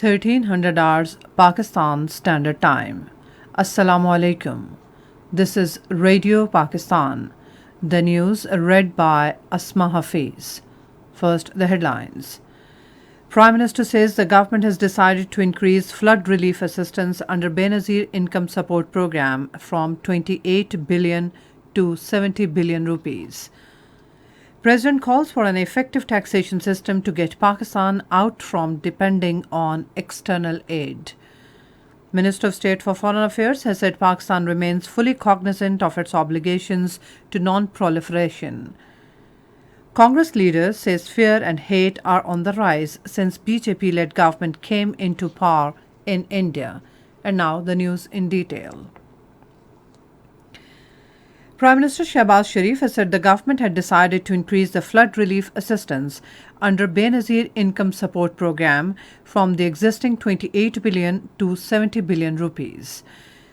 1300 hours Pakistan Standard Time. Assalamu alaikum. This is Radio Pakistan. The news read by Asma Hafiz. First, the headlines. Prime Minister says the government has decided to increase flood relief assistance under Benazir Income Support Program from 28 billion to 70 billion rupees. President calls for an effective taxation system to get Pakistan out from depending on external aid. Minister of State for Foreign Affairs has said Pakistan remains fully cognizant of its obligations to non-proliferation. Congress leader says fear and hate are on the rise since BJP-led government came into power in India. And now the news in detail. Prime Minister Shehbaz Sharif has said the government had decided to increase the flood relief assistance under Benazir Income Support Program from the existing 28 billion to 70 billion rupees.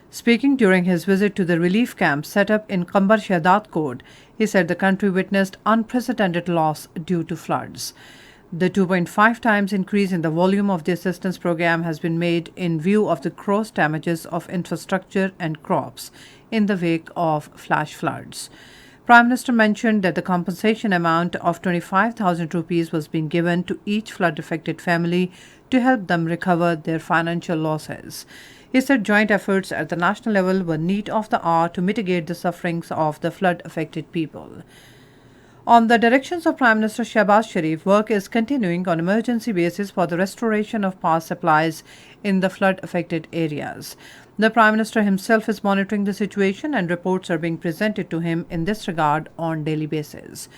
Speaking during his visit to the relief camp set up in Kambar Shahadat Code, he said the country witnessed unprecedented loss due to floods. The 2.5 times increase in the volume of the assistance program has been made in view of the gross damages of infrastructure and crops in the wake of flash floods. Prime Minister mentioned that the compensation amount of 25,000 rupees was being given to each flood-affected family to help them recover their financial losses. He said joint efforts at the national level were need of the hour to mitigate the sufferings of the flood-affected people. On the directions of Prime Minister Shehbaz Sharif, work is continuing on emergency basis for the restoration of power supplies in the flood-affected areas. The Prime Minister himself is monitoring the situation and reports are being presented to him in this regard on daily basis.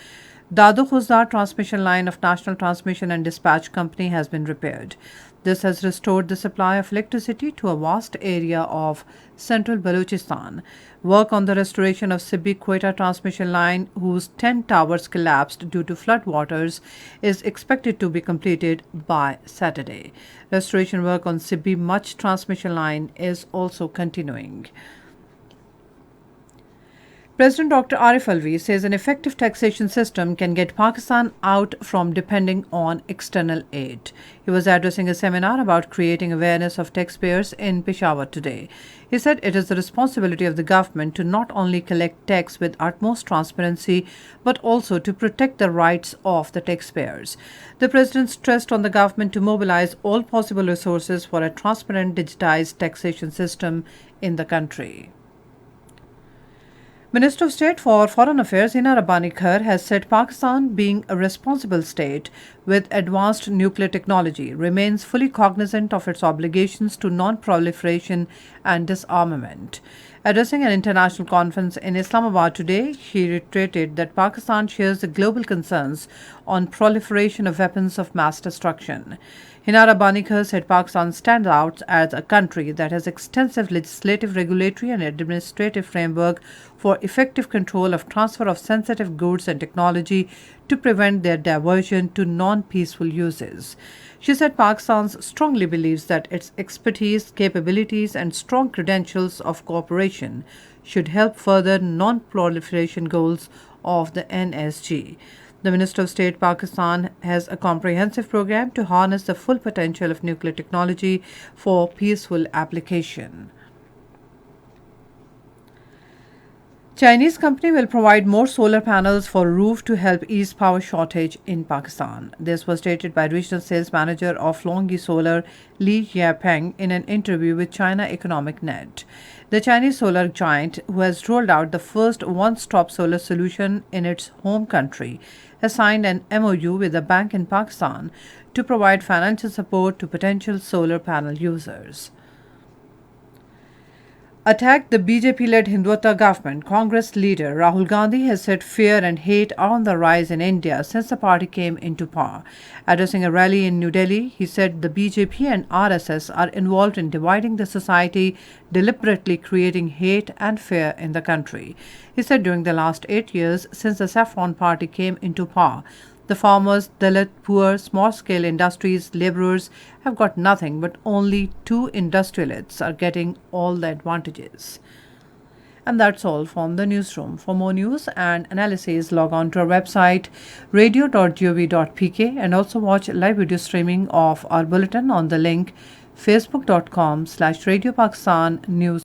Dadu Khuzdar transmission line of National Transmission and Dispatch Company has been repaired. This has restored the supply of electricity to a vast area of central Balochistan. Work on the restoration of Sibbi-Quetta transmission line, whose 10 towers collapsed due to flood waters, is expected to be completed by Saturday. Restoration work on Sibbi-Mach transmission line is also continuing. President Dr. Arif Alvi says an effective taxation system can get Pakistan out from depending on external aid. He was addressing a seminar about creating awareness of taxpayers in Peshawar today. He said it is the responsibility of the government to not only collect tax with utmost transparency, but also to protect the rights of the taxpayers. The President stressed on the government to mobilize all possible resources for a transparent digitized taxation system in the country. Minister of State for Foreign Affairs Hina Rabbani Khar has said Pakistan, being a responsible state with advanced nuclear technology, remains fully cognizant of its obligations to non-proliferation and disarmament. Addressing an international conference in Islamabad today, he reiterated that Pakistan shares the global concerns on proliferation of weapons of mass destruction. Hina Rabbani Khar said Pakistan stands out as a country that has extensive legislative, regulatory and administrative framework for effective control of transfer of sensitive goods and technology to prevent their diversion to non-peaceful uses. She said Pakistan strongly believes that its expertise, capabilities and strong credentials of cooperation should help further non-proliferation goals of the NSG. The Minister of State Pakistan has a comprehensive program to harness the full potential of nuclear technology for peaceful application. Chinese company will provide more solar panels for roof to help ease power shortage in Pakistan. This was stated by regional sales manager of Longyi Solar, Li Yapeng, in an interview with China Economic Net. The Chinese solar giant, who has rolled out the first one-stop solar solution in its home country, has signed an MOU with a bank in Pakistan to provide financial support to potential solar panel users. Attacked the BJP-led Hindutva government, Congress leader Rahul Gandhi has said fear and hate are on the rise in India since the party came into power. Addressing a rally in New Delhi, he said the BJP and RSS are involved in dividing the society, deliberately creating hate and fear in the country. He said during the last 8 years since the Saffron party came into power, the farmers, Dalit, poor, small-scale industries, laborers have got nothing, but only 2 industrialists are getting all the advantages. And that's all from the newsroom. For more news and analysis, log on to our website radio.gov.pk and also watch live video streaming of our bulletin on the link facebook.com/Radio Pakistan News.